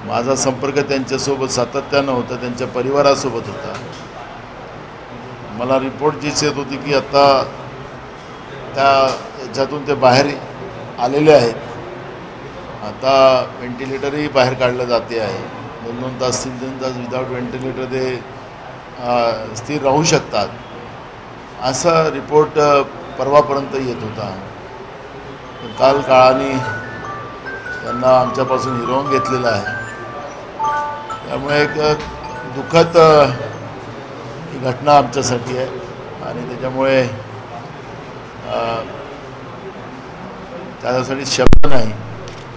माझा संपर्क त्यांच्यासोबत सातत्यानं होता, त्यांच्या परिवारासोबत होता. मला रिपोर्ट जीच येत होती की आता त्या याच्यातून ते बाहेर आलेले आहेत. आता व्हेंटिलेटरही बाहेर काढलं जाते आहे. 2-2 तास 3-3 तास विदाऊट व्हेंटिलेटर ते स्थिर राहू शकतात असा रिपोर्ट परवापर्यंत येत होता. काल काळाने त्यांना आमच्यापासून हिरावून घेतलेला आहे. त्यामुळे एक दुःखद ही घटना आमच्यासाठी आहे आणि त्याच्यामुळे त्यासाठी शब्द नाही,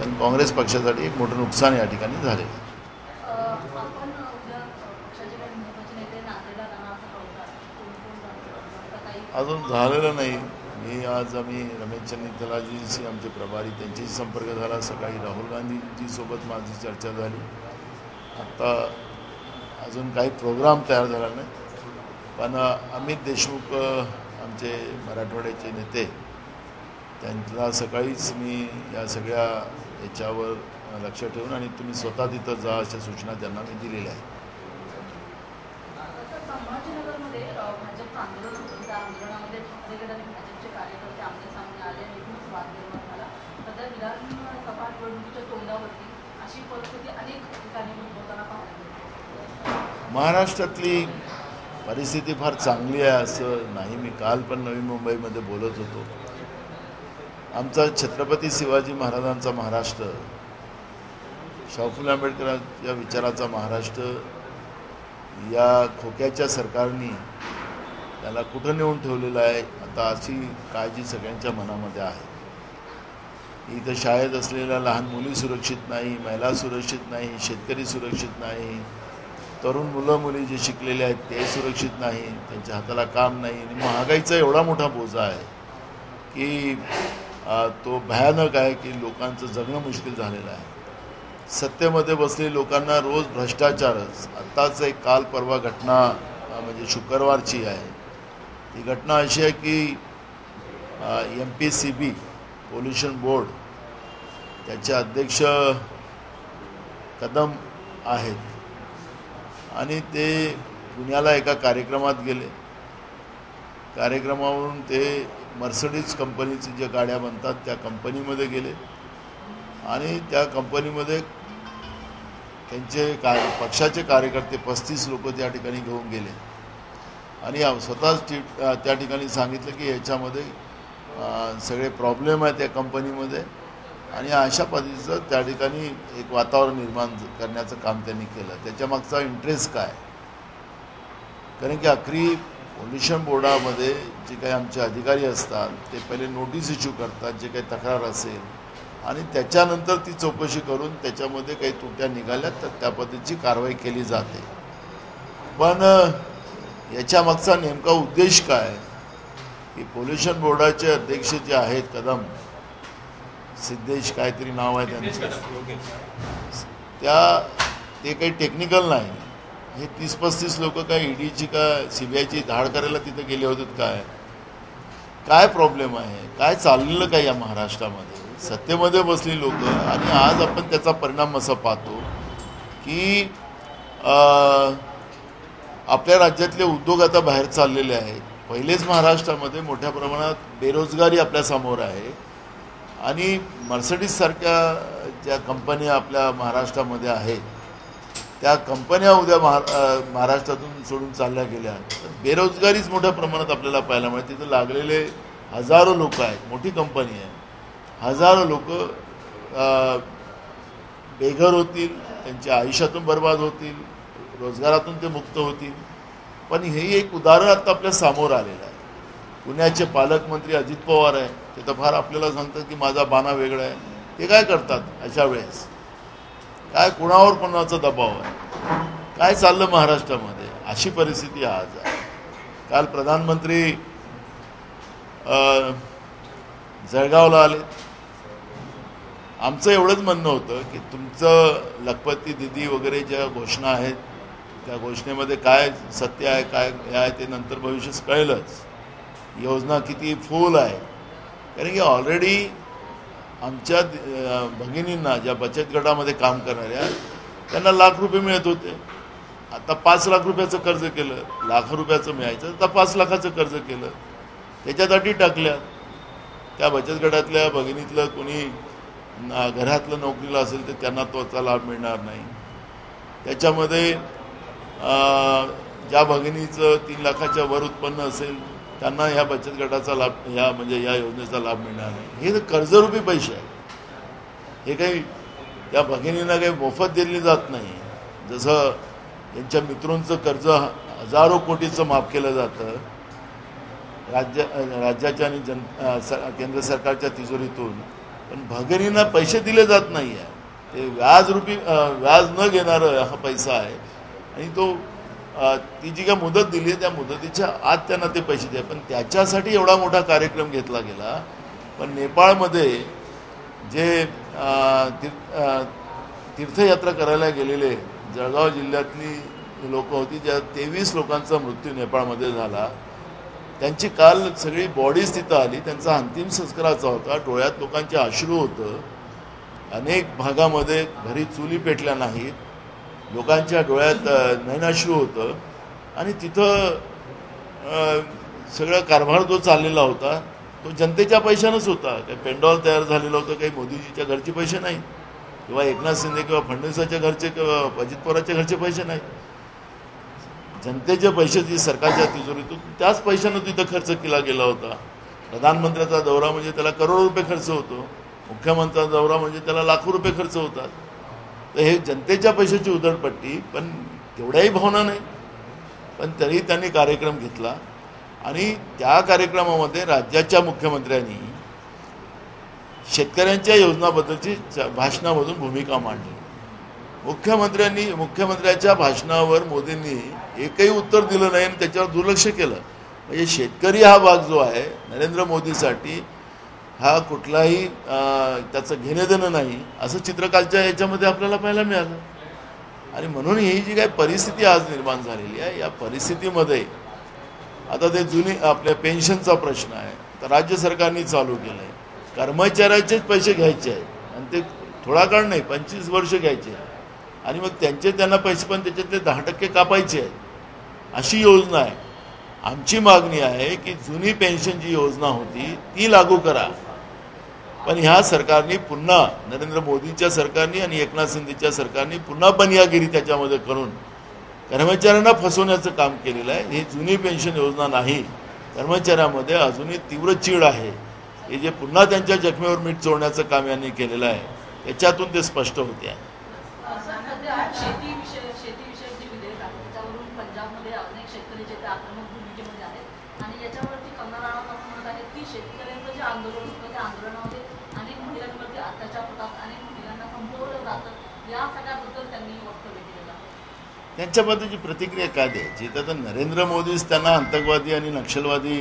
पण काँग्रेस पक्षासाठी एक मोठं नुकसान या ठिकाणी झाले. अजून झालेलं नाही. आज आम्ही रमेश चन्नीतलाजीशी आमचे प्रभारी त्यांच्याशी संपर्क झाला. सकाळी राहुल गांधीजीसोबत माझी चर्चा झाली. आत्ता अजून काही प्रोग्राम तयार झाला नाही, पण अमित देशमुख आमचे मराठवाड्याचे नेते त्यांना सकाळीच मी या सगळ्या याच्यावर लक्ष ठेवून आणि तुम्ही स्वतः तिथं जा अशा सूचना त्यांना मी दिलेल्या आहेत. महाराष्ट्रातली परिस्थिती फार चांगली आहे असं नाही. मी काल पण नवी मुंबईमध्ये बोलत होतो. आमचा छत्रपती शिवाजी महाराजांचा महाराष्ट्र, शाहू फुले आंबेडकरांच्या विचाराचा महाराष्ट्र या खोक्याच्या सरकारने त्याला कुठं नेऊन ठेवलेलं आहे आता अशी काळजी सगळ्यांच्या मनामध्ये आहे. इथं शाळेत असलेल्या लहान मुली सुरक्षित नाही, महिला सुरक्षित नाही, शेतकरी सुरक्षित नाही, तरुण मुलं मुली जे शिकलेले आहेत ते सुरक्षित नाही, त्यांच्या हाताला काम नाही. महागाईचा एवढा मोठा बोजा आहे की तो भयानक आहे की लोकांचं जगणं मुश्किल झालेलं आहे. सत्तेमध्ये बसलेल्या लोकांना रोज भ्रष्टाचारच. आत्ताच एक काल परवा घटना म्हणजे शुक्रवारची आहे. ती घटना अशी आहे की MPCB पोल्युशन बोर्ड त्याचे अध्यक्ष कदम आहेत आणि ते पुण्याला एका कार्यक्रमात गेले. कार्यक्रमावरून ते मर्सिडीज कंपनीचे ज्या गाड्या बनतात त्या कंपनीमध्ये गेले आणि त्या कंपनीमध्ये त्यांचे पक्षाचे कार्यकर्ते 35 लोक त्या ठिकाणी घेऊन गेले आणि स्वतःच त्या ठिकाणी सांगितलं की याच्यामध्ये सगळे प्रॉब्लेम आहे त्या कंपनीमध्ये आणि अशा पद्धतीचं त्या ठिकाणी एक वातावरण निर्माण करण्याचं काम त्यांनी केलं. त्याच्यामागचा इंटरेस्ट काय? कारण की आखरी पोल्युशन बोर्डामध्ये जे काही आमचे अधिकारी असतात ते पहिले नोटीस इश्यू करतात जे काही तक्रार असेल आणि त्याच्यानंतर ती चौकशी करून त्याच्यामध्ये काही त्रुट्या निघाल्या तर त्या पद्धतीची कारवाई केली जाते. पण याच्यामागचा नेमका उद्देश काय की पोल्युशन बोर्डाचे अध्यक्ष जे आहेत कदम सिद्धेश काहीतरी नाव आहे त्यांचं, ते काही टेक्निकल नाही. हे 30-35 लोक काय ईडीची का CBIची धाड करायला तिथे गेले होते. काय प्रॉब्लेम आहे, काय चाललेलं काय या महाराष्ट्रामध्ये? सत्तेमध्ये बसली लोक आणि आज आपण त्याचा परिणाम असा पाहतो की आपल्या राज्यातले उद्योग आता बाहेर चाललेले आहेत. पहिलेच महाराष्ट्रामध्ये मोठ्या प्रमाणात बेरोजगारी आपल्यासमोर आहे आणि मर्सिडीजसारख्या ज्या कंपन्या आपल्या महाराष्ट्रामध्ये आहेत त्या कंपन्या उद्या महाराष्ट्रातून सोडून चालल्या गेल्या. बेरोजगारीच मोठ्या प्रमाणात आपल्याला पाहायला मिळते. तिथं लागलेले हजारो लोक आहेत. मोठी कंपनी आहे. हजारो लोक बेघर होतील, त्यांच्या आयुष्यातून बर्बाद होतील, रोजगारातून ते मुक्त होतील. पण हे एक उदाहरण आता आपल्या समोर आलेलं आहे. पुण्याचे पालकमंत्री अजित पवार आहे. ते तर फार आपल्याला सांगतात की माझा बाणा वेगळा आहे. ते काय करतात अशा वेळेस? काय कोणावर कोणाचा दबाव आहे? काय चाललं महाराष्ट्रामध्ये? अशी परिस्थिती आज आहे. काल प्रधानमंत्री जळगावला आले. आमचं एवढंच म्हणणं होतं की तुमचं लखपती दिदी वगैरे ज्या घोषणा आहेत त्या घोषणेमध्ये काय सत्य आहे काय आहे ते नंतर भविष्यात कळेलच. योजना किती फुल आहे. कारण की ऑलरेडी आमच्या भगिनींना ज्या बचत गटामध्ये काम करणाऱ्या त्यांना लाख रुपये मिळत होते. आता 5 लाख रुपयाचं कर्ज केलं, लाख रुपयाचं मिळायचं, आता 5 लाखाचं कर्ज केलं, त्याच्यात अटी टाकल्या. त्या बचत गटातल्या भगिनीतलं कोणी घरातलं नोकरीला असेल तर त्यांना तोचा लाभ मिळणार नाही. त्याच्यामध्ये ज्या भगिनीचं 3 लाखाच्या वर उत्पन्न असेल त्यांना ह्या बचत गटाचा लाभ, ह्या म्हणजे या योजनेचा लाभ मिळणार नाही. हे कर्जरूपी पैसे आहेत. हे काही त्या भगिनींना काही मोफत दिली जात नाही. जसं त्यांच्या मित्रांचं कर्ज हजारो कोटीचं माफ केलं जातं राज्याच्या आणि केंद्र सरकारच्या तिजोरीतून, पण भगिनींना पैसे दिले जात नाही आहे. ते व्याज न घेणारं हा पैसा आहे. आणि तो ती जी काय मुदत दिली त्या मुदतीच्या आत त्यांना ते पैसे द्या. पण त्याच्यासाठी एवढा मोठा कार्यक्रम घेतला गेला. पण नेपाळमध्ये जे तीर्थयात्रा करायला गेलेले जळगाव जिल्ह्यातली लोक होती, ज्या 23 लोकांचा मृत्यू नेपाळमध्ये झाला. त्यांची काल सगळी बॉडीज तिथं आली. त्यांचा अंतिम संस्काराचा होता. डोळ्यात लोकांचे अश्रू होतं. अनेक भागामध्ये घरी चुली पेटल्या नाहीत. लोकांच्या डोळ्यात नैनाश्रू होतं. आणि तिथं सगळा कारभार जो चाललेला होता तो जनतेच्या पैशानंच होता. काही पेंडॉल तयार झालेलं होतं, काही मोदीजीच्या घरचे पैसे नाही, किंवा एकनाथ शिंदे किंवा फडणवीसाच्या घरचे किंवा अजित पवारांच्या घरचे पैसे नाही. जनतेचे पैसे जी सरकारच्या तिजोरीतून त्याच पैशानं तिथं खर्च केला गेला होता. प्रधानमंत्र्याचा दौरा म्हणजे त्याला करोडो रुपये खर्च होतो. मुख्यमंत्र्याचा दौरा म्हणजे त्याला लाखो रुपये खर्च होतात. तर हे जनतेच्या पैशाची उधळपट्टी. पण तेवढ्याही भावना नाही. पण तरी त्यांनी कार्यक्रम घेतला. आणि त्या कार्यक्रमामध्ये राज्याच्या मुख्यमंत्र्यांनी शेतकऱ्यांच्या योजनाबद्दलची भाषणामधून भूमिका मांडली. मुख्यमंत्र्याच्या भाषणावर मोदींनी एकही उत्तर दिलं नाही आणि त्याच्यावर दुर्लक्ष केलं. म्हणजे शेतकरी हा भाग जो आहे नरेंद्र मोदीसाठी हा कुठलाही त्याचं घेणं देणं नाही, असं चित्रकालच्या याच्यामध्ये आपल्याला पाहायला मिळालं. आणि म्हणून ही जी काही परिस्थिती आज निर्माण झालेली आहे, या परिस्थितीमध्ये आता ते जुनी आपल्या पेन्शनचा प्रश्न आहे, तर राज्य सरकारने चालू केलं आहे. कर्मचाऱ्याचेच पैसे घ्यायचे आहेत आणि ते थोडा काळ नाही, 25 वर्ष घ्यायचे. आणि मग त्यांना पैसे पण त्याच्यातले 10% कापायचे आहेत, अशी योजना आहे. आमची मागणी आहे की जुनी पेन्शन जी योजना होती ती लागू करा. पण ह्या सरकारने पुन्हा, नरेंद्र मोदीच्या सरकारने आणि एकनाथ शिंदेच्या सरकारने पुन्हा बनियागिरी त्याच्यामध्ये करून कर्मचाऱ्यांना फसवण्याचं काम केलेलं आहे. ही जुनी पेन्शन योजना नाही. कर्मचाऱ्यांमध्ये अजूनही तीव्र चीड आहे. हे जे पुन्हा त्यांच्या जखमेवर मीठ चोळण्याचं काम यांनी केलेलं आहे, त्याच्यातून ते स्पष्ट होते आहे. शेतीविषयक जे विधेयक आहे त्याच्यावरून पंजाबमध्ये अनेक शेतकरी जे आक्रमक भूमिकेमध्ये आहेत आणि याच्यावरती कंगना राणावत असं म्हणत आहे की शेतकऱ्यांचं जे आंदोलन होतं त्या आंदोलनामध्ये अनेक महिलांवरती अत्याचार होतात, अनेक महिलांना संपवलं जातं. या सगळ्याबद्दल त्यांनी वक्तव्य केलेलं आहे. त्यांच्याबद्दलची प्रतिक्रिया काय द्यायची? तर नरेंद्र मोदीच त्यांना आतंकवादी आणि नक्षलवादी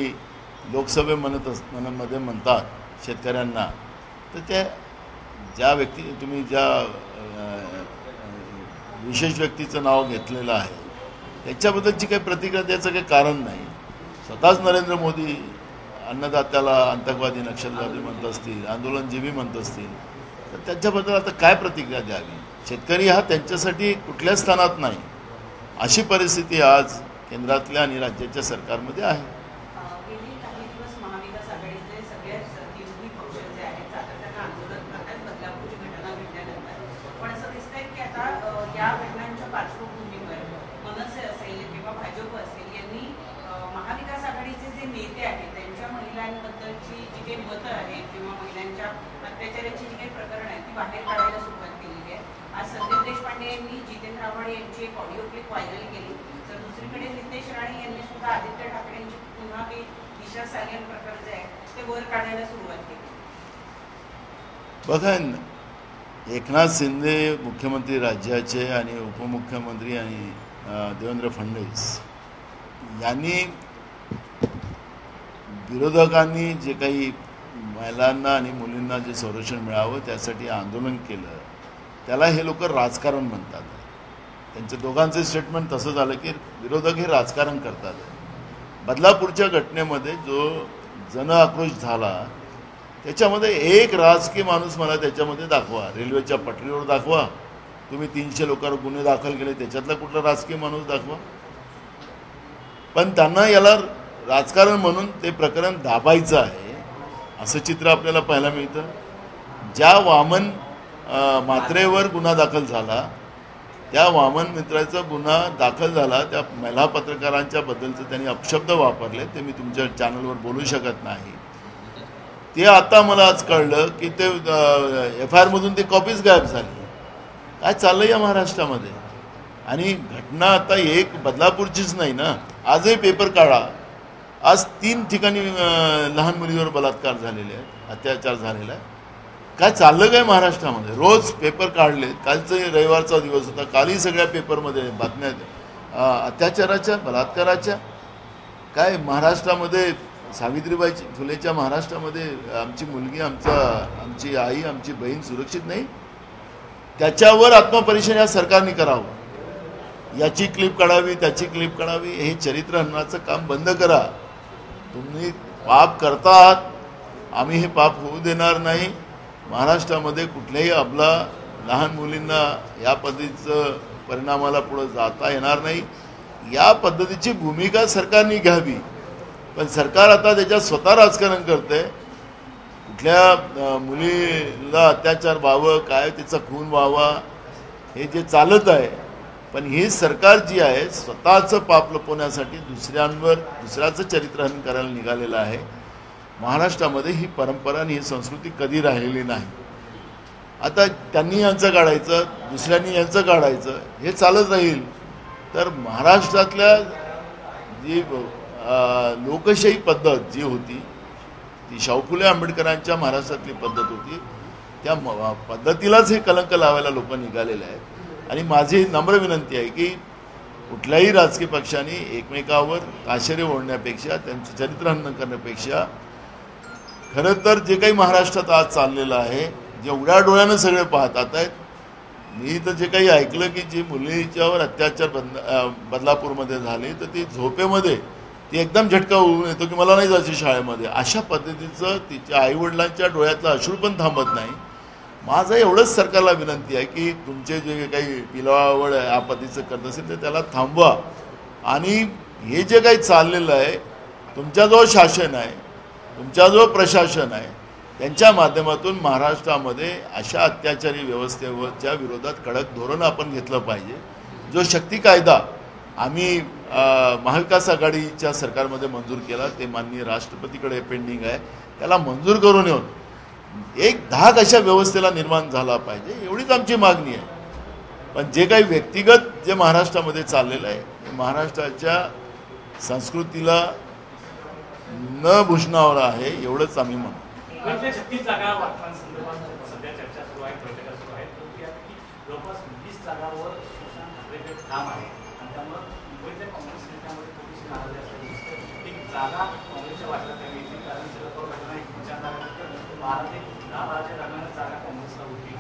लोकसभेमध्ये म्हणतात शेतकऱ्यांना. तर त्या ज्या व्यक्ती, तुम्ही ज्या विशेष व्यक्तीचं नाव घेतलेलं आहे त्याच्याबद्दलची काही प्रतिक्रिया द्यायचं काही कारण नाही. स्वतःच नरेंद्र मोदी अन्नदात्याला आतंकवादी नक्षलवादी म्हणत असतील, आंदोलनजीवी म्हणत असतील, तर त्याच्याबद्दल आता काय प्रतिक्रिया द्यावी? शेतकरी हा त्यांच्यासाठी कुठल्याच स्थानात नाही, अशी परिस्थिती आज केंद्रातल्या आणि राज्याच्या सरकारमध्ये आहे. या घटनांच्या पार्श्वभूमीवर मनसे असेल किंवा भाजप असेल यांनी महाविकास आघाडीचे जे नेते आहेत त्यांच्या महिलांबद्दलची जी काही मतं आहेत किंवा महिलांच्या अत्याचाराची जी काही प्रकरण आहेत ती बाहेर काढायला सुरुवात केलेली आहे. आज संदीप देशपांडे यांनी जितेंद्र आव्हाड यांची एक ऑडिओ क्लिप व्हायरल केली. तर दुसरीकडे नितेश राणे यांनी सुद्धा आदित्य ठाकरेंची पुन्हा काही दिशा सालियन प्रकार जे आहे ते वर काढायला सुरुवात केली. बघा, एकनाथ शिंदे मुख्यमंत्री राज्याचे आणि उपमुख्यमंत्री आणि देवेंद्र फडणवीस यांनी विरोधकांनी जे काही महिलांना आणि मुलींना जे संरक्षण मिळावं त्यासाठी आंदोलन केलं, त्याला हे लोक राजकारण म्हणतात. त्यांच्या दोघांचं स्टेटमेंट तसं झालं की विरोधक हे राजकारण करतात. बदलापूरच्या घटनेमध्ये जो जन आक्रोश झाला त्याच्यामध्ये एक राजकीय माणूस मला त्याच्यामध्ये दाखवा, रेल्वेच्या पटरीवर दाखवा तुम्ही 300 लोकांवर गुन्हे दाखल केले, त्याच्यातला कुठला राजकीय माणूस दाखवा. पण त्यांना याला राजकारण म्हणून ते प्रकरण दाबायचं आहे असं चित्र आपल्याला पाहायला मिळतं. ज्या वामन म्हात्रेवर गुन्हा दाखल झाला, त्या वामन मित्राचा गुन्हा दाखल झाला, त्या महिला पत्रकारांच्या बद्दलचे त्यांनी अपशब्द वापरले, ते मी तुमच्या चॅनलवर बोलू शकत नाही. ते आता मला आज कळलं की ते FIR मधून ते कॉपीज गायब झाली. काय चाललं या महाराष्ट्रामध्ये? आणि घटना आता एक बदलापूरचीच नाही ना, आजही पेपर काढा, आज 3 ठिकाणी लहान मुलीवर बलात्कार झालेले आहेत, अत्याचार झालेला आहे. काय चाललं काय महाराष्ट्रामध्ये? रोज पेपर काढले. कालचं रविवारचा दिवस होता, कालही सगळ्या पेपरमध्ये बातम्या अत्याचाराच्या, बलात्काराच्या. काय महाराष्ट्रामध्ये सावित्रीबाई फुलेच्या महाराष्ट्रामध्ये आमची मुलगी, आमची आई, आमची बहीण सुरक्षित नाही? त्याच्यावर आत्मपरीक्षण या सरकारने करावं. याची क्लिप काढावी, त्याची क्लिप काढावी. हे चरित्र हननाचं काम बंद करा. तुम्ही पाप करतात, आम्ही हे पाप होऊ देणार नाही. महाराष्ट्रामध्ये कुठल्याही अबला लहान मुलींना या पद्धतीचं परिणामाला पुढे जाता येणार नाही. या पद्धतीची भूमिका सरकारने घ्यावी. पण सरकार आता त्याच्यात स्वतः राजकारण करते. कुठल्या मुलीला अत्याचार व्हावं, काय तिचा खून व्हावा, हे जे चालत आहे. पण ही सरकार जी आहे स्वतःचं पाप लपवण्यासाठी दुसऱ्याचं चरित्रहनन करायला निघालेलं आहे. महाराष्ट्रामध्ये ही परंपरा आणि ही संस्कृती कधी राहिलेली नाही. आता त्यांनी यांचं काढायचं, दुसऱ्यांनी यांचं काढायचं, हे चालत राहील तर महाराष्ट्रातल्या जी लोकशाही पद्धत जी होती, ती शाहू फुले आंबेडकरांच्या महाराष्ट्रातली पद्धत होती, त्या पद्धतीलाच हे कलंक लावायला लोक निघालेले आहेत. आणि माझी नम्र विनंती आहे की कुठल्याही राजकीय पक्षाने एकमेकावर ताशेरे ओढण्यापेक्षा, त्यांचं चरित्रहनन करण्यापेक्षा, खरं तर जे काही महाराष्ट्रात आज चाललेलं आहे, जे उघड्या डोळ्यानं सगळे पाहतात आहेत. मी तर जे काही ऐकलं की जी मुलीच्यावर अत्याचार बदलापूरमध्ये झाले, तर ती झोपेमध्ये ती एकदम झटका होऊन येतो की मला नाही जायचं शाळेमध्ये, अशा पद्धतीचं तिच्या आईवडिलांच्या डोळ्यातलं अश्रू पण थांबत नाही. माझं एवढंच सरकारला विनंती आहे की तुमचे जे काही पिलावळ या पद्धतीचं करत असेल तर त्याला थांबवा. आणि हे जे काही चाललेलं आहे, तुमच्याजवळ शासन आहे, तुमच्याजवळ प्रशासन आहे, त्यांच्या माध्यमातून महाराष्ट्रामध्ये अशा अत्याचारी व्यवस्थेच्या विरोधात कडक धोरण आपण घेतलं पाहिजे. जो शक्ती कायदा आम्ही महाविकास आघाडीच्या सरकारमध्ये मंजूर केला, ते माननीय राष्ट्रपतीकडे पेंडिंग आहे, त्याला मंजूर करून येऊन एक धाक अशा व्यवस्थेला निर्माण झाला पाहिजे, एवढीच आमची मागणी आहे. पण जे काही व्यक्तिगत जे महाराष्ट्रामध्ये चाललेलं आहे, महाराष्ट्राच्या संस्कृतीला न भूषणावर आहे, एवढंच आम्ही म्हणतो. 36 जागा वाटपांसंदर्भात सध्या चर्चा सुरू आहे, बैठका सुरू आहेत. जवळपास 20 जागांवर शिवसेना ठाकरेंचे ठाम आहे आणि त्यामुळे मुंबईतल्या काँग्रेस नेत्यामध्ये थोडीशी नाराजी असल्याची दिसते. एक जागा काँग्रेसच्या वाटण्यात यावी, कारण शरद पवार गटाने एक विचार लागला तर 12 दरम्यान जागा काँग्रेसला होती,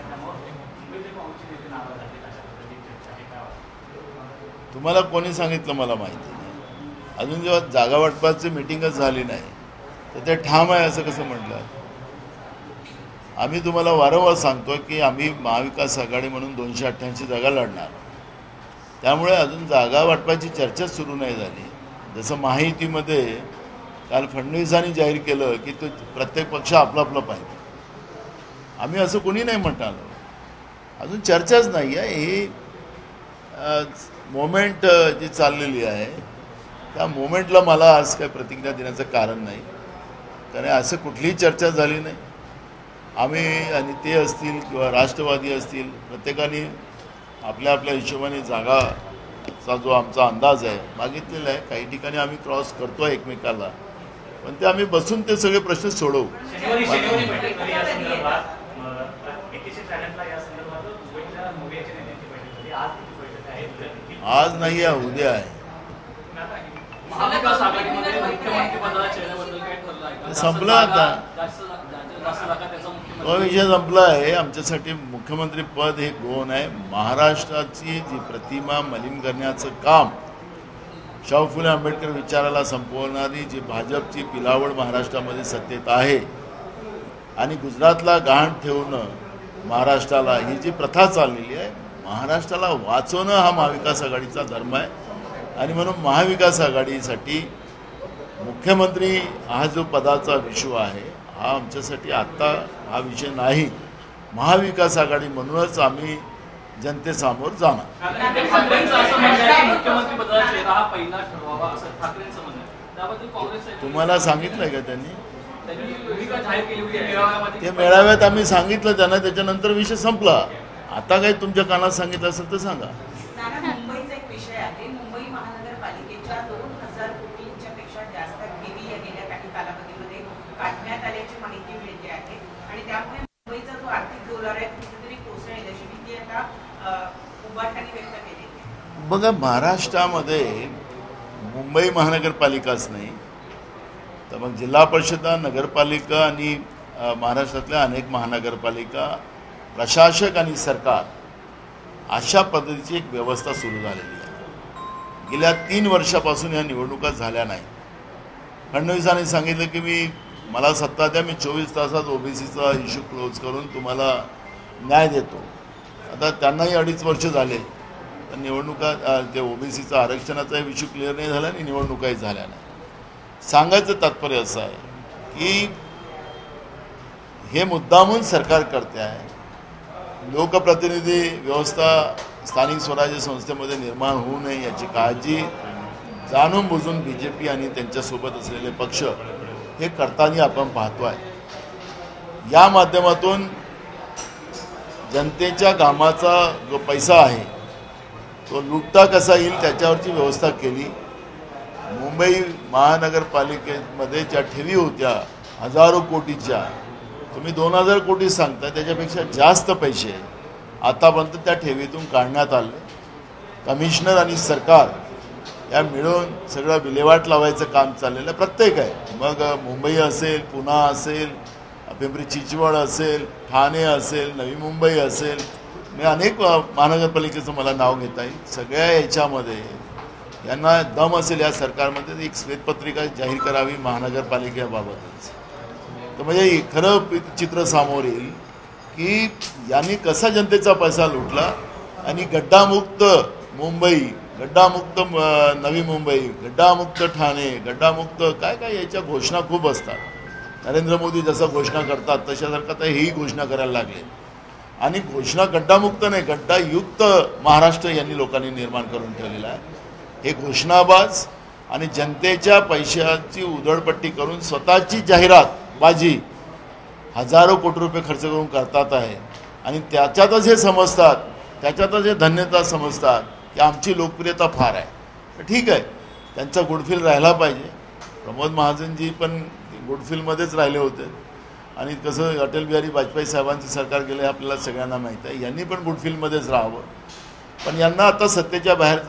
त्यामुळे मुंबईतले काँग्रेसचे नेते नाराज आहेत. अशा पद्धतीची चर्चा आहे. काय वाटतं? तुम्हाला कोणी सांगितलं मला माहिती नाही. अजून जेव्हा जागा वाटपाची मिटिंगच झाली नाही तर ते ठाम आहे असं कसं म्हटलं? आम्ही तुम्हाला वारंवार सांगतो की आम्ही महाविकास आघाडी म्हणून 288 जागा लढणार. त्यामुळे अजून जागा वाटपाची चर्चा सुरू नाही झाली. जसं महायुतीमध्ये काल फडणवीसांनी जाहीर केलं की तो प्रत्येक पक्ष आपलं आपलं पाहिजे, आम्ही असं कोणी नाही म्हणणार. अजून चर्चाच नाही आहे. ही मोमेंट जी चाललेली आहे, त्या मोमेंटला मला आज काही प्रतिक्रिया देण्याचं कारण नाही, कारण असं कुठलीही चर्चा झाली नाही. आम्ही आणि ते असतील किंवा राष्ट्रवादी असतील, प्रत्येकाने आपल्या आपल्या हिशोबाने जागाचा जो आमचा अंदाज आहे मागितलेला आहे. काही ठिकाणी आम्ही क्रॉस करतो आहे एकमेकाला, पण ते आम्ही बसून ते सगळे प्रश्न सोडवू. आज नाही आहे, उद्या आहे. संपलं आता, तो विषय संपला आहे. आमच्यासाठी मुख्यमंत्री पद हे गौण आहे. महाराष्ट्राची जी प्रतिमा मलिन करण्याचं काम शाहू फुले आंबेडकर विचाराला संपवणारी जी भाजपची पिलावळ महाराष्ट्रामध्ये सत्तेत आहे आणि गुजरातला गहाण ठेवणं महाराष्ट्राला ही जी प्रथा चाललेली आहे, महाराष्ट्राला वाचवणं हा महाविकास आघाडीचा धर्म आहे. आणि म्हणून महाविकास आघाडीसाठी मुख्यमंत्री हा जो पदाचा विषय आहे हा आमच्यासाठी आत्ता हा विषय नाही. महाविकास आघाडी म्हणूनच आम्ही जनतेसमोर जाणार. मुख्यमंत्री पदाचा चेहरा हा पहिला ठरवावा असं ठाकरेंचं म्हणणं आहे. त्याबद्दल काँग्रेस तुम्हाला सांगितलंय का त्यांनी? भूमिका जाहीर केली होती मेळाव्यामध्ये. ते मेळाव्यात आम्ही सांगितलं त्यांना, त्याच्यानंतर विषय संपला. आता काही तुमच्या कानात सांगितलं असेल तर सांगा. नाना, मुंबईचा एक विषय आहे. मुंबई महानगरपालिकेच्या 2,000 कोटींच्या पेक्षा जास्त ठेवी या गेल्या काही कालावधीमध्ये काढण्यात आल्याची माहिती मिळते आहे आणि त्यामुळे मुंबईचा जो आर्थिक डोलार आहे कुठेतरी कोसळेल अशी भीती आता उभारताना व्यक्त केली आहे. बघा, महाराष्ट्रामध्ये मुंबई महानगरपालिकाच नाही तर मग जिल्हा परिषदा, नगरपालिका आणि महाराष्ट्रातल्या अनेक महानगरपालिका, प्रशासक आणि सरकार अशा पद्धतीची एक व्यवस्था सुरू झालेली आहे. गेल्या 3 वर्षापासून या निवडणुका झाल्या नाही. फडणवीसांनी सांगितलं की मला सत्ता द्या, मी 24 तासात ओबीसीचा इश्यू क्लोज करून तुम्हाला न्याय देतो. आता त्यांनाही 2.5 वर्ष झाले, तर निवडणुका ते ओबीसीचा आरक्षणाचा इश्यू क्लिअर नाही झाला आणि निवडणुकाही झाल्या नाही. सांगायचं तात्पर्य असं आहे की हे मुद्दामून सरकार करते आहे. लोकप्रतिनिधी व्यवस्था स्थानिक स्वराज्य संस्थेमध्ये निर्माण होऊ नये याची काळजी जाणून बुजून BJP आणि त्यांच्यासोबत असलेले पक्ष हे करताना आपण पाहतो आहे. या माध्यमातून जनतेच्या कामाचा जो पैसा आहे तो लुटता कसा येईल त्याच्यावरची व्यवस्था केली. मुंबई महानगरपालिकेमध्ये ज्या ठेवी होत्या हजारो कोटीच्या, तुम्ही 2,000 कोटी सांगता, त्याच्यापेक्षा जास्त पैसे आतापर्यंत त्या ठेवीतून काढण्यात आले. कमिशनर आणि सरकार या मिळून सगळं विल्हेवाट लावायचं काम चाललेलं प्रत्येक आहे. मग मुंबई असेल, पुणे असेल, पिंपरी चिंचवड असेल, ठाणे असेल, नवी मुंबई असेल, मी अनेक महानगरपालिकेचं मला नाव घेता येईल. सगळ्या याच्यामध्ये यांना दम असेल या सरकारमध्ये एक श्वेतपत्रिका जाहीर करावी महानगरपालिकेबाबतच. तर म्हणजे खरं चित्र समोर येईल की यांनी कसा जनतेचा पैसा लुटला आणि गड्डामुक्त मुंबई, गड्डामुक्त नवी मुंबई, गड्डामुक्त ठाणे, गड्डामुक्त काय काय याच्या घोषणा खूप असतात. नरेंद्र मोदी जसं घोषणा करतात तशासारखं तर हेही घोषणा करायला लागले. आणि घोषणा गड्डामुक्त नाही, गड्डायुक्त महाराष्ट्र यांनी लोकांनी निर्माण करून ठेवलेला आहे. हे घोषणाबाज आणि जनतेच्या पैशाची उधळपट्टी करून स्वतःची जाहिरात बाजी हजारो कोटी रुपये खर्च करून करतात आहे. आणि त्याच्यातच हे समजतात, त्याच्यातच हे धन्यता समजतात की आमची लोकप्रियता फार आहे. तर ठीक आहे, त्यांचा गुडफिल राहिला पाहिजे. प्रमोद महाजनजी पण गुडफिलमध्येच राहिले होते आणि कसं अटल बिहारी वाजपेयी साहेबांचं सरकार गेलं हे आपल्याला सगळ्यांना माहीत आहे. यांनी पण गुडफिलमध्येच राहावं. पण यांना आता सत्तेच्या बाहेर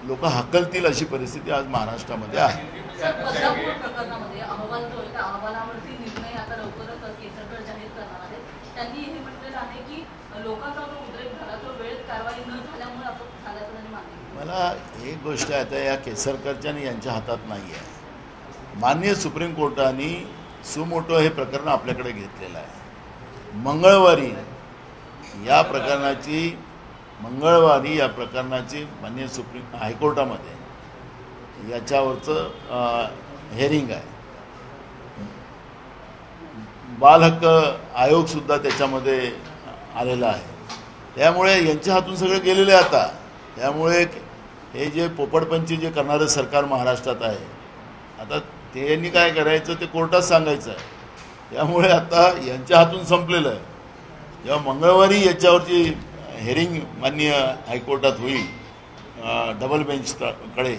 लोक हाकलतील अशी परिस्थिती आज महाराष्ट्रामध्ये आहे. बदलापूर प्रकरणामध्ये अहवाल जो आहे त्या अहवालावरती निर्णय आता लवकरच केसरकर जाहीर करणार आहेत. त्यांनी हे म्हटलेलं आहे की लोकांचा जो उद्रेक झाला तो वेळेत कारवाई न झाल्यामुळे आपण झाल्याचं त्यांनी मान्य केलं. मला एक गोष्ट आता या केसरकरच्या आणि यांच्या हातात नाही आहे. माननीय सुप्रीम कोर्टाने सुमोटो हे प्रकरण आपल्याकडे घेतलेलं आहे. मंगळवारी या प्रकरणाची माननीय सुप्रीम हायकोर्टामध्ये याच्यावरचं हेअरिंग आहे. बाल हक्क आयोगसुद्धा त्याच्यामध्ये आलेला आहे. त्यामुळे यांच्या हातून सगळं गेलेलं आहे आता. त्यामुळे हे जे पोपटपंची जे करणारं सरकार महाराष्ट्रात आहे, आता ते यांनी काय करायचं ते कोर्टात सांगायचं आहे. त्यामुळे आता यांच्या हातून संपलेलं आहे. जेव्हा मंगळवारी याच्यावरची हेअरिंग माननीय हायकोर्टात होईल डबल बेंचकडे,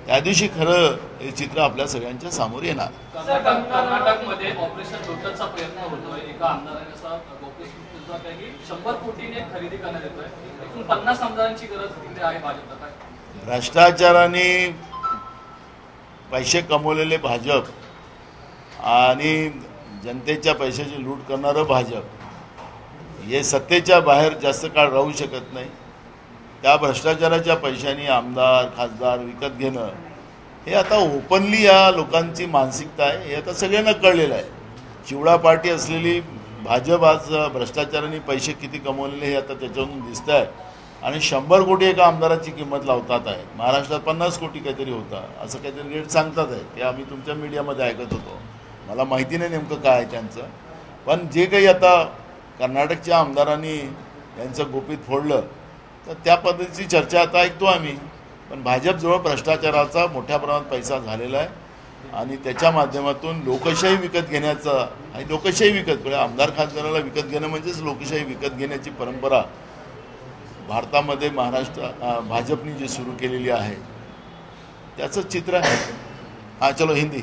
त्या दिवशी खरं हे चित्र आपल्या सगळ्यांच्या समोर येणार. कर्नाटकमध्ये ऑपरेशन लोटसचा प्रयत्न होतोय. एका आमदाराने असा की 100 कोटीने खरेदी करण्यात येतोय. एकूण 50 आमदारांची गरज तिथे आहे भाजपला. भ्रष्टाचाराने पैसे कमवलेले भाजप आणि जनतेच्या पैशाची लूट करणारं भाजप हे सत्तेच्या बाहेर जास्त काळ राहू शकत नाही. त्या भ्रष्टाचाराच्या पैशाने आमदार खासदार विकत घेणं हे आता ओपनली या लोकांची मानसिकता आहे. हे आता सगळ्यांना कळलेलं आहे. चिवडा पार्टी असलेली भाजप आज भ्रष्टाचाराने पैसे किती कमवलेले हे आता त्याच्यावरून दिसत आहे. आणि 100 कोटी एका आमदाराची किंमत लावतात आहे. महाराष्ट्रात 50 कोटी काहीतरी होता असं काहीतरी रेट सांगतात आहे. ते आम्ही तुमच्या मीडियामध्ये ऐकत होतो. मला माहिती नाही नेमकं काय आहे त्यांचं. पण जे काही आता कर्नाटकच्या आमदारांनी यांचं गोपीत फोडलं तर त्या पद्धतीची चर्चा आता ऐकतो आम्ही. पण भाजपजवळ भ्रष्टाचाराचा मोठ्या प्रमाणात पैसा झालेला आहे आणि त्याच्या माध्यमातून लोकशाही विकत घेण्याचा आणि लोकशाही विकत आमदार खासदाराला विकत घेणं म्हणजेच लोकशाही विकत घेण्याची परंपरा भारतामध्ये भाजपने जी सुरू केलेली आहे त्याचं चित्र आहे. हाँ चलो हिंदी.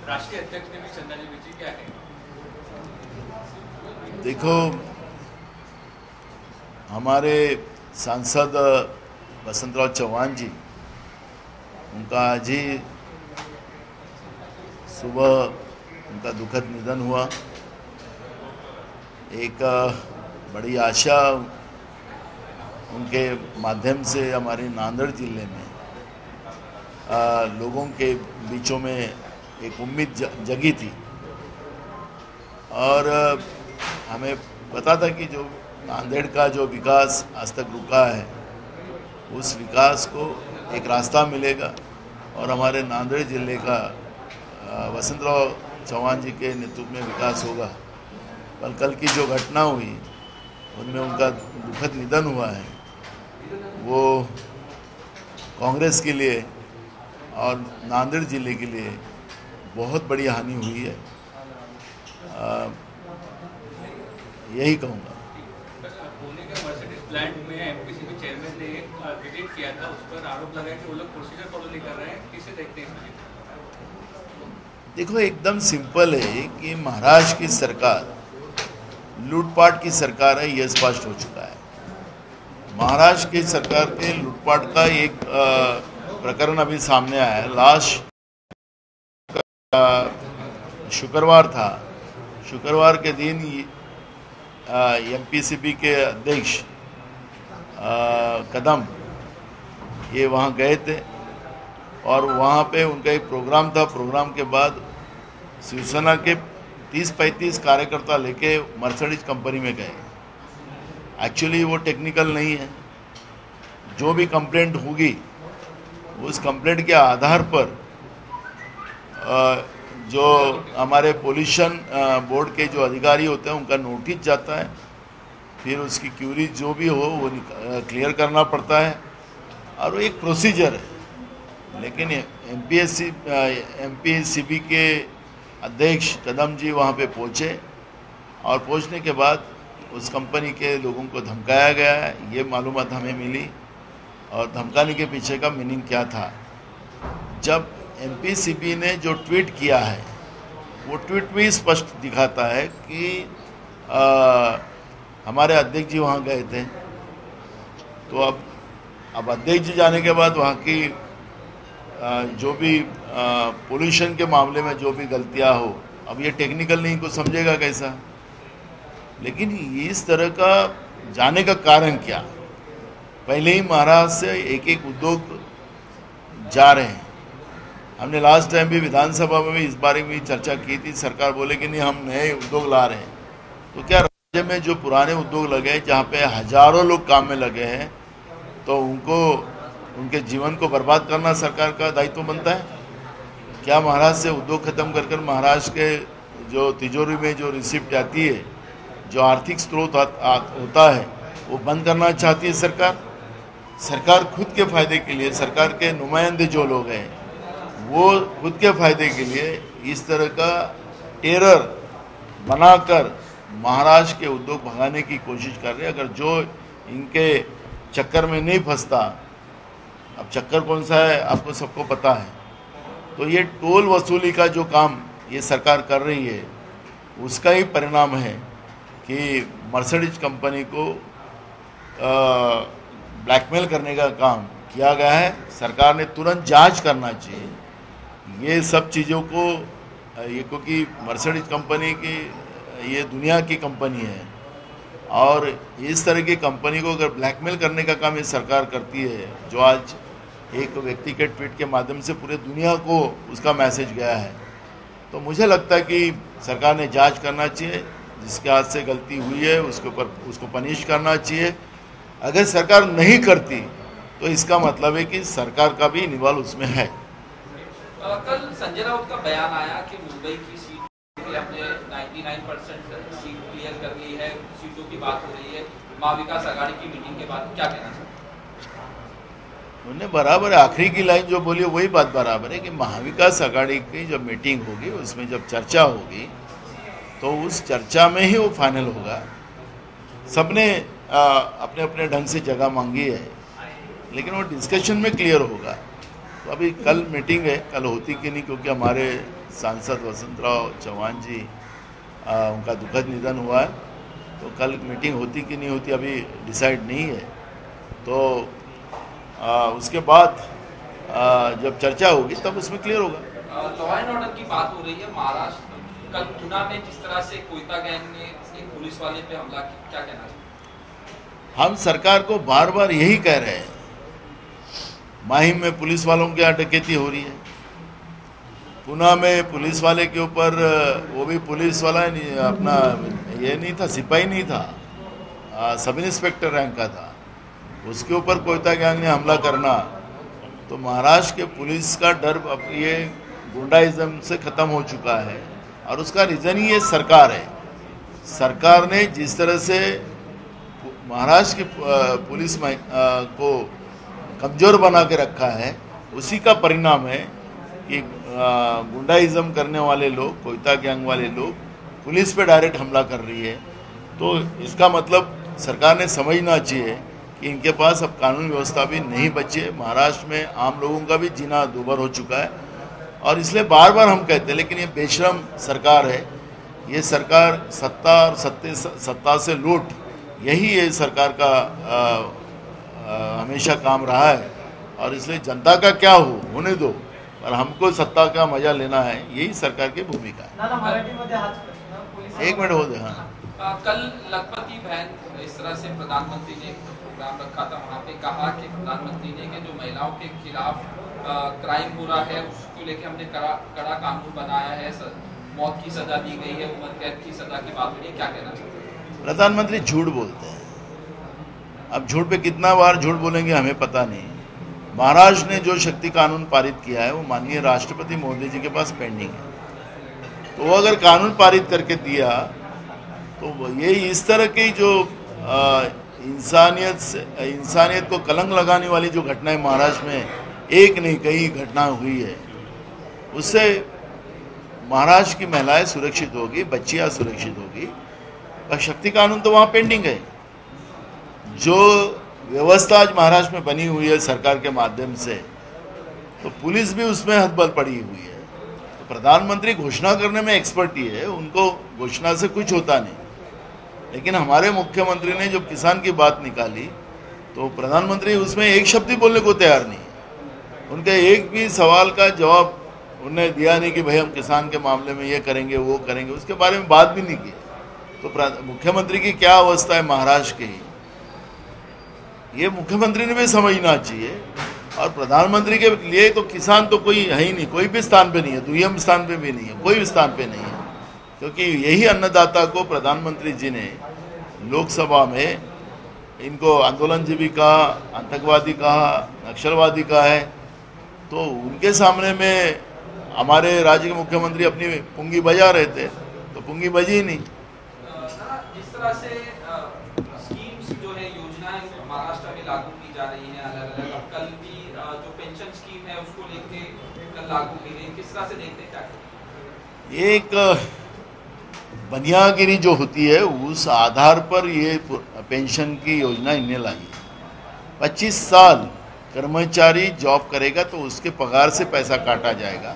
राष्ट्रीय अध्यक्ष ने भी श्रद्धांजलि भेजी, क्या है? देखो, हमारे सांसद बसंतराव चौहान जी, उनका आज ही सुबह उनका दुखद निधन हुआ. एक बड़ी आशा उनके माध्यम से हमारे नांदेड़ जिले में लोगों के बीचों में एक उम्मीद जगी थी और हमें पता था कि जो नांदेड़ का जो विकास आज तक रुका है उस विकास को एक रास्ता मिलेगा और हमारे नांदेड़ जिले का बसंतराव चौहान जी के नेतृत्व में विकास होगा. पर कल की जो घटना हुई उनमें उनका दुखद निधन हुआ है वो कांग्रेस के लिए और नांदेड़ जिले के लिए बहुत बड़ी हानि हुई है. यही कहूँगा. पुणे के मर्सिडीज प्लांट में एमपीसीबी चेयरमैन ने विजिट किया था, उस पर आरोप लगाया कि वो लोग प्रोसीजर फॉलो नहीं कर रहे हैं. किसे देखते हैं? देखो, एकदम सिंपल है कि महाराष्ट्र की सरकार लूटपाट की सरकार है, यह स्पष्ट हो चुका है. महाराष्ट्र की सरकार के लूटपाट का एक प्रकरण अभी सामने आया है. लास्ट शुक्रवार था. शुक्रवार के दिन एमपीसीबी के अध्यक्ष कदम ये वहाँ गए थे और वहाँ पे उनका एक प्रोग्राम था. प्रोग्राम के बाद शिवसेना के 30-35 कार्यकर्ता लेके मर्सिडीज कंपनी में गए. एक्चुअली वो टेक्निकल नहीं है. जो भी कंप्लेंट होगी उस कंप्लेंट के आधार पर जो हमारे पोल्यूशन बोर्ड के जो अधिकारी होते हैं उनका नोटिस जाता है. फिर उसकी क्यूरी जो भी हो वो क्लियर करना पड़ता है और वो एक प्रोसीजर है. लेकिन एमपीसीबी के अध्यक्ष कदम जी वहाँ पे पहुँचे और पहुँचने के बाद उस कंपनी के लोगों को धमकाया गया है, ये मालूमात हमें मिली. और धमकाने के पीछे का मीनिंग क्या था, जब एमपीसीबी ने जो ट्वीट किया है वो ट्वीट भी स्पष्ट दिखाता है कि हमारे अध्यक्ष जी वहाँ गए थे. तो अब अध्यक्ष जी जाने के बाद वहाँ की जो भी पोल्यूशन के मामले में जो भी गलतियाँ हो, अब ये टेक्निकल नहीं को समझेगा कैसा. लेकिन इस तरह का जाने का कारण क्या, पहले ही महाराष्ट्र से एक उद्योग जा रहे हैं. हमने लास्ट टाइम भी विधानसभा में भी इस बारे में चर्चा की थी. सरकार बोले कि नहीं हम नए उद्योग ला रहे हैं. तो क्या राज्य में जो पुराने उद्योग लगे हैं जहाँ पे हजारों लोग काम में लगे हैं तो उनको उनके जीवन को बर्बाद करना सरकार का दायित्व बनता है क्या? महाराष्ट्र से उद्योग खत्म कर महाराष्ट्र के जो तिजोरी में जो रिसिप्ट आती है, जो आर्थिक स्रोत होता है, वो बंद करना चाहती है सरकार. सरकार खुद के फायदे के लिए, सरकार के नुमाइंदे जो लोग हैं वो खुद के फायदे के लिए इस तरह का टेरर बनाकर महाराष्ट्र के उद्योग भगाने की कोशिश कर रहे हैं. अगर जो इनके चक्कर में नहीं फंसता, अब चक्कर कौन सा है आपको सबको पता है, तो ये टोल वसूली का जो काम ये सरकार कर रही है उसका ही परिणाम है कि मर्सिडीज कंपनी को ब्लैकमेल करने का काम किया गया है. सरकार ने तुरंत जांच करना चाहिए ये सब चीज़ों को, ये क्योंकि मर्सिडीज कंपनी की ये दुनिया की कंपनी है और इस तरह की कंपनी को अगर ब्लैकमेल करने का काम ये सरकार करती है, जो आज एक व्यक्ति के ट्वीट के माध्यम से पूरे दुनिया को उसका मैसेज गया है, तो मुझे लगता है कि सरकार ने जांच करना चाहिए, जिसके हाथ से गलती हुई है उसके ऊपर उसको पनिश करना चाहिए। अगर सरकार नहीं करती तो इसका मतलब है कि सरकार का भी इन्वॉल्व उसमें है। कल संजय राउत का बयान आया कि मुंबई की सीट हमने 99% सीट क्लियर कर ली है, सीटों की बात हो रही है, महाविकास आघाड़ी की मीटिंग के बाद क्या कहना चाहिए? उन्होंने बराबर आखिरी की लाइन जो बोली वही बात बराबर है कि महाविकास आघाड़ी की जब मीटिंग होगी उसमें जब चर्चा होगी तो उस चर्चा में ही वो फाइनल होगा। सबने अपने अपने ढंग से जगह मांगी है, लेकिन वो डिस्कशन में क्लियर होगा। तो अभी कल मीटिंग है, कल होती कि नहीं, क्योंकि हमारे सांसद वसंतराव चौहान जी उनका दुखद निधन हुआ है, तो कल मीटिंग होती कि नहीं होती अभी डिसाइड नहीं है। तो उसके बाद जब चर्चा होगी तब उसमें क्लियर होगा। लॉ एंड ऑर्डर की बात हो रही है, महाराष्ट्र कल गुना में जिस तरह से कोयता गैंग ने एक पुलिस वाले पे हमला किया, क्या कहना चाहिए? हम सरकार को बार बार यही कह रहे हैं, माहिम में पुलिस वालों के यहाँ डकैती हो रही है, पुणे में पुलिस वाले के ऊपर, वो भी पुलिस वाला अपना ये नहीं था, सिपाही नहीं था, सब इंस्पेक्टर रैंक का था, उसके ऊपर कोयता गैंग ने हमला करना। तो महाराष्ट्र के पुलिस का डर अब ये गुंडाइज्म से ख़त्म हो चुका है, और उसका रीज़न ही ये सरकार है। सरकार ने जिस तरह से महाराष्ट्र की पुलिस को कमज़ोर बना के रखा है, उसी का परिणाम है कि गुंडाइज्म करने वाले लोग, कोयता गैंग वाले लोग पुलिस पे डायरेक्ट हमला कर रही है। तो इसका मतलब सरकार ने समझना चाहिए कि इनके पास अब कानून व्यवस्था भी नहीं बची है। महाराष्ट्र में आम लोगों का भी जीना दूभर हो चुका है, और इसलिए बार बार हम कहते हैं, लेकिन ये बेशरम सरकार है, ये सरकार सत्ता और सत्ता से लूट, यही ये सरकार का हमेशा काम रहा है। और इसलिए जनता का क्या होने दो, और हमको सत्ता का मजा लेना है, यही सरकार की भूमिका है। एक मिनट हो दे। हाँ, कल लखपति बहन इस तरह से प्रधानमंत्री ने प्रोग्राम रखा था, वहाँ पे कहा कि प्रधानमंत्री ने कि जो महिलाओं के खिलाफ क्राइम हो रहा है उसको लेके हमने कड़ा कानून बनाया है, मौत की सजा दी गई है, उम्र कैद की सजा की बात हो रही है, क्या कहना चाहिए? प्रधानमंत्री झूठ बोलते हैं। अब झूठ पे कितना बार झूठ बोलेंगे हमें पता नहीं। महाराष्ट्र ने जो शक्ति कानून पारित किया है वो माननीय राष्ट्रपति महोदय जी के पास पेंडिंग है। तो वो अगर कानून पारित करके दिया तो ये इस तरह की जो इंसानियत को कलंक लगाने वाली जो घटनाएं महाराष्ट्र में एक नहीं कई घटना हुई है, उससे महाराष्ट्र की महिलाएं सुरक्षित होगी, बच्चियां सुरक्षित होगी। और शक्ति कानून तो वहाँ पेंडिंग है। जो व्यवस्था आज महाराष्ट्र में बनी हुई है सरकार के माध्यम से, तो पुलिस भी उसमें हतबल पड़ी हुई है। तो प्रधानमंत्री घोषणा करने में एक्सपर्ट ही है, उनको घोषणा से कुछ होता नहीं। लेकिन हमारे मुख्यमंत्री ने जब किसान की बात निकाली तो प्रधानमंत्री उसमें एक शब्द ही बोलने को तैयार नहीं। उनके एक भी सवाल का जवाब उन्होंने दिया नहीं कि भाई हम किसान के मामले में ये करेंगे वो करेंगे, उसके बारे में बात भी नहीं की। तो मुख्यमंत्री की क्या अवस्था है महाराष्ट्र की, ये मुख्यमंत्री ने भी समझना चाहिए। और प्रधानमंत्री के लिए तो किसान तो कोई है ही नहीं, कोई भी स्थान पे नहीं है, दुय्यम स्थान पे भी नहीं है, कोई भी स्थान पे नहीं है। क्योंकि यही अन्नदाता को प्रधानमंत्री जी ने लोकसभा में इनको आंदोलनजीवी कहा, आतंकवादी कहा, नक्सलवादी कहा है। तो उनके सामने में हमारे राज्य के मुख्यमंत्री अपनी पुंगी बजा रहे थे, तो पुंगी बजी ही नहीं। जिस तरह से स्कीम्स जो है, योजनाएं महाराष्ट्र में लागू की जा रही हैं अलग अलग, कल भी जो पेंशन स्कीम है उसको लेके कल लागू की गई, किस तरह से देखते हैं, क्या? एक बनियागिरी जो होती है उस आधार पर ये पेंशन की योजना इन्हें लाई। 25 साल कर्मचारी जॉब करेगा तो उसके पगार से पैसा काटा जाएगा,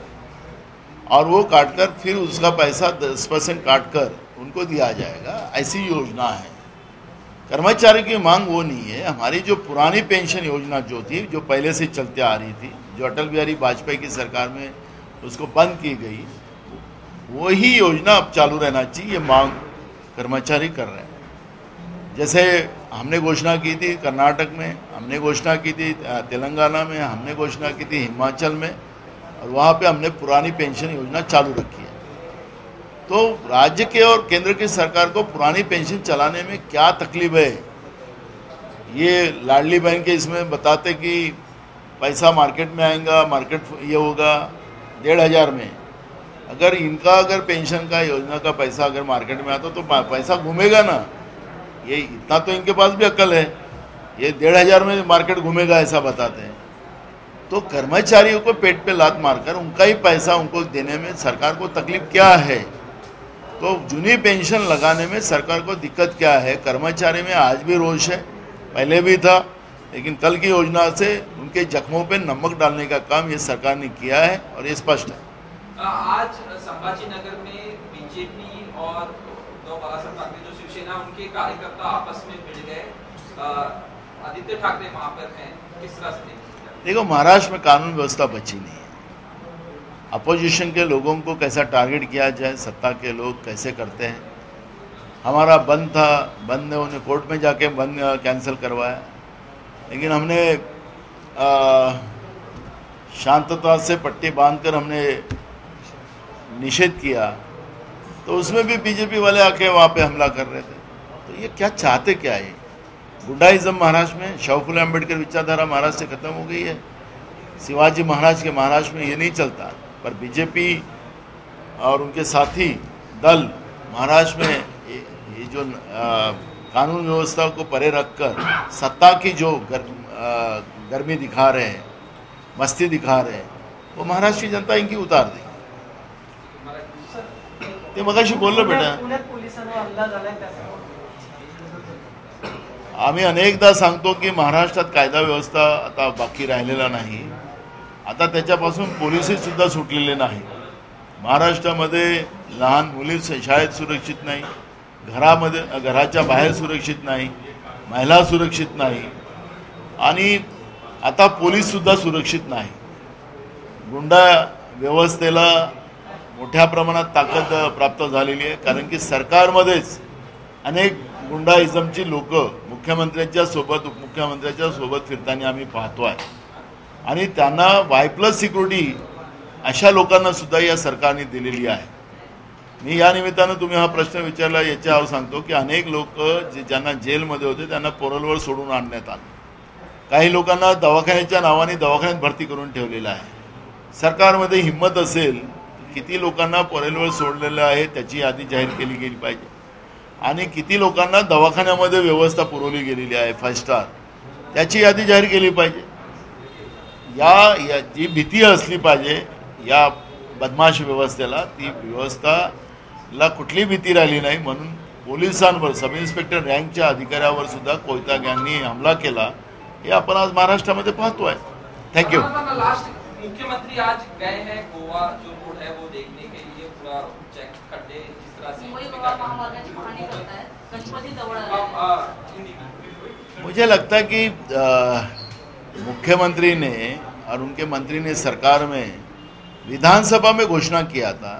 और वो काटकर फिर उसका पैसा 10% काटकर उनको दिया जाएगा, ऐसी योजना है। कर्मचारी की मांग वो नहीं है। हमारी जो पुरानी पेंशन योजना जो थी, जो पहले से चलते आ रही थी, जो अटल बिहारी वाजपेयी की सरकार में उसको बंद की गई, वही योजना अब चालू रहना चाहिए। ये मांग कर्मचारी कर रहे हैं। जैसे हमने घोषणा की थी कर्नाटक में, हमने घोषणा की थी तेलंगाना में, हमने घोषणा की थी हिमाचल में, और वहाँ पे हमने पुरानी पेंशन योजना चालू रखी है। तो राज्य के और केंद्र की सरकार को पुरानी पेंशन चलाने में क्या तकलीफ है? ये लाडली बहन के इसमें बताते कि पैसा मार्केट में आएगा, मार्केट ये होगा 1,500 में। अगर अगर पेंशन का योजना का पैसा अगर मार्केट में आता तो पैसा घूमेगा ना। ये इतना तो इनके पास भी अक्ल है, ये 1,500 में मार्केट घूमेगा ऐसा बताते हैं। तो कर्मचारियों को पेट पे लात मारकर उनका ही पैसा उनको देने में सरकार को तकलीफ क्या है? तो जूनी पेंशन लगाने में सरकार को दिक्कत क्या है? कर्मचारी में आज भी रोष है, पहले भी था, लेकिन कल की योजना से उनके जख्मों पे नमक डालने का काम ये सरकार ने किया है और ये स्पष्ट है। आज संभाजीनगर में बीजेपी और उद्धव बाळासाहेब ठाकरे जो शिवसेना उनके कार्यकर्ता आपस में भिड़ गए, आदित्य ठाकरे वहां पर हैं, किस तरह से देखो, महाराष्ट्र में कानून व्यवस्था बची नहीं है। अपोजिशन के लोगों को कैसा टारगेट किया जाए, सत्ता के लोग कैसे करते हैं। हमारा बंद था, बंद ने उन्हें कोर्ट में जाके बंद कैंसिल करवाया, लेकिन हमने शांतता से पट्टी बांधकर हमने निषेध किया, तो उसमें भी बीजेपी वाले आके वहाँ पे हमला कर रहे थे। तो ये क्या चाहते क्या है? गुंडाइज्म महाराष्ट्र में, शाहू फुले अम्बेडकर विचारधारा महाराष्ट्र से खत्म हो गई है। शिवाजी महाराज के महाराष्ट्र में ये नहीं चलता, पर बीजेपी और उनके साथी दल महाराष्ट्र में ये जो कानून व्यवस्था को परे रखकर सत्ता की जो गर्मी दिखा रहे हैं, मस्ती दिखा रहे हैं, वो महाराष्ट्र की जनता इनकी उतार देगी। ते मगाशी बोललो बेटा, आम्ही अनेकदा सांगतो की महाराष्ट्रात कायदा व्यवस्था आता बाकी राहिलेला नाही। आता त्याच्यापासून पोलिसही सुद्धा सुटलेले नाही। महाराष्ट्रामध्ये लहान मुली शाळेत सुरक्षित नाही, घराच्या बाहेर सुरक्षित नाही, महिला सुरक्षित नाही आणि आता पोलीस सुद्धा सुरक्षित नाही। गुंडा व्यवस्थेला मोठ्या प्रमाणात ताकद प्राप्त झालेली आहे, कारण की सरकारमध्येच अनेक गुंडाइझमची लोक मुख्यमंत्र्यांच्या सोबत उपमुख्यमंत्र्यांच्या सोबत फिरताना आम्ही पाहतोय आणि त्यांना Y+ सिक्युरिटी अशा लोकांना सुद्धा या सरकारने दिलेली आहे। मी या निमित्तानं तुम्ही हा प्रश्न विचारला याच्यावर सांगतो की अनेक लोक ज्यांना जेलमध्ये होते त्यांना पॅरोलवर सोडून आणण्यात आले। काही लोकांना दवाखान्याच्या नावाने दवाखान्यात भरती करून ठेवलेलं आहे। सरकारमध्ये हिम्मत असेल किती लोकांना पॅरोलवर सोडलेलं आहे त्याची यादी जाहीर केली गेली पाहिजे आणि किती लोकांना दवाखान्यामध्ये व्यवस्था पुरवली गेलेली आहे 5 स्टार त्याची यादी जाहीर केली पाहिजे। या जी भीती असली पाहिजे या बदमाश व्यवस्थेला, ती व्यवस्थाला कुठली भीती राहिली नाही, म्हणून पोलिसांवर सब इन्स्पेक्टर रँकच्या अधिकाऱ्यावर सुद्धा कोयता गँगनी हमला केला, हे आपण आज महाराष्ट्रामध्ये पाहतोय। थँक्यू। मुख्यमंत्री आज गए हैं गोवा, जो रोड है वो देखने के लिए, पूरा चेक खड्डे जिस तरह से महामार्गाची पाहणी करताय, गणपती जवळ आहे। मुझे लगता है कि मुख्यमंत्री ने और उनके मंत्री ने सरकार में विधानसभा में घोषणा किया था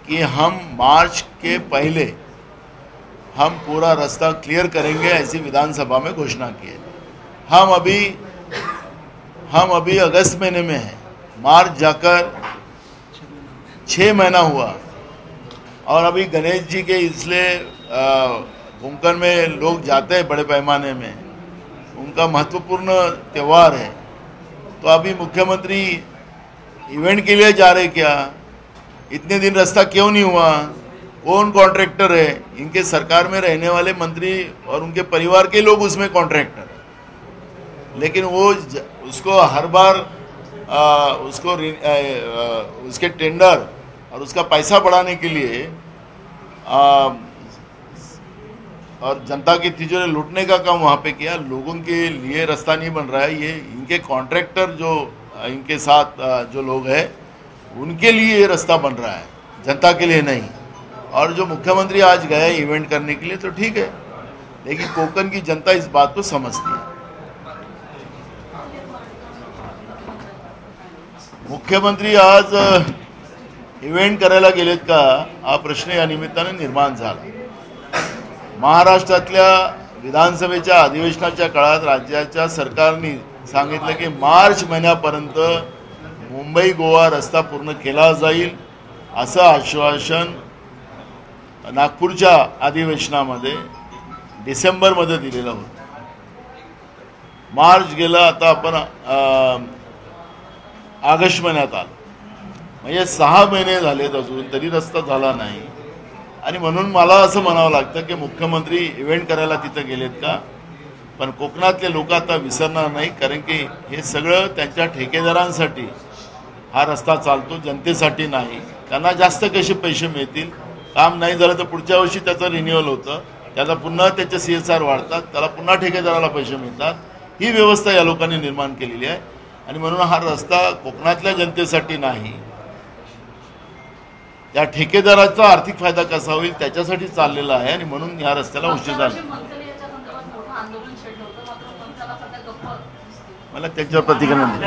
कि हम मार्च के पहले हम पूरा रास्ता क्लियर करेंगे, ऐसी विधानसभा में घोषणा की है। हम अभी अगस्त महीने में हैं, मार्च जाकर 6 महीना हुआ और अभी गणेश जी के इसलिए कोंकण में लोग जाते हैं बड़े पैमाने में, उनका महत्वपूर्ण त्यौहार है। तो अभी मुख्यमंत्री इवेंट के लिए जा रहे क्या? इतने दिन रास्ता क्यों नहीं हुआ? कौन कॉन्ट्रैक्टर है? इनके सरकार में रहने वाले मंत्री और उनके परिवार के लोग उसमें कॉन्ट्रैक्टर, लेकिन वो उसको हर बार उसके टेंडर और उसका पैसा बढ़ाने के लिए और जनता की तिजोरी लूटने का काम वहाँ पे किया। लोगों के लिए रास्ता नहीं बन रहा है, ये इनके कॉन्ट्रैक्टर जो इनके साथ जो लोग हैं उनके लिए ये रास्ता बन रहा है, जनता के लिए नहीं। और जो मुख्यमंत्री आज गए इवेंट करने के लिए तो ठीक है, लेकिन कोंकण की जनता इस बात को समझती है। मुख्यमंत्री आज इव्हेंट करायला गेलेत का हा प्रश्न या निमित्ताने निर्माण झाला। महाराष्ट्रातल्या विधानसभेच्या अधिवेशनाच्या काळात राज्याच्या सरकारने सांगितलं की मार्च महिन्यापर्यंत मुंबई गोवा रस्ता पूर्ण केला जाईल, असं आश्वासन नागपूरच्या अधिवेशनामध्ये डिसेंबरमध्ये दिलेला होता. मार्च गेला, आता आपण ऑगस्ट महिन्यात आलो, म्हणजे 6 महिने झालेत अजून तरी रस्ता झाला नाही. आणि म्हणून मला असं म्हणावं लागतं की मुख्यमंत्री इव्हेंट करायला तिथं गेलेत का? पण कोकणातले लोक आता विसरणार नाही, कारण की हे सगळं त्यांच्या ठेकेदारांसाठी हा रस्ता चालतो, जनतेसाठी नाही. त्यांना जास्त कसे पैसे मिळतील, काम नाही झालं तर पुढच्या वर्षी त्याचं रिन्युअल होतं, त्याला पुन्हा त्याचे CSR वाढतात, त्याला पुन्हा ठेकेदाराला पैसे मिळतात. ही व्यवस्था या लोकांनी निर्माण केलेली आहे. आणि म्हणून हा रस्ता कोकणातल्या जनतेसाठी नाही, त्या ठेकेदाराचा आर्थिक फायदा कसा होईल त्याच्यासाठी चाललेला आहे. आणि म्हणून या रस्त्याला उशीर झाला. मला त्याच्यावर प्रतिक्रिया नाही.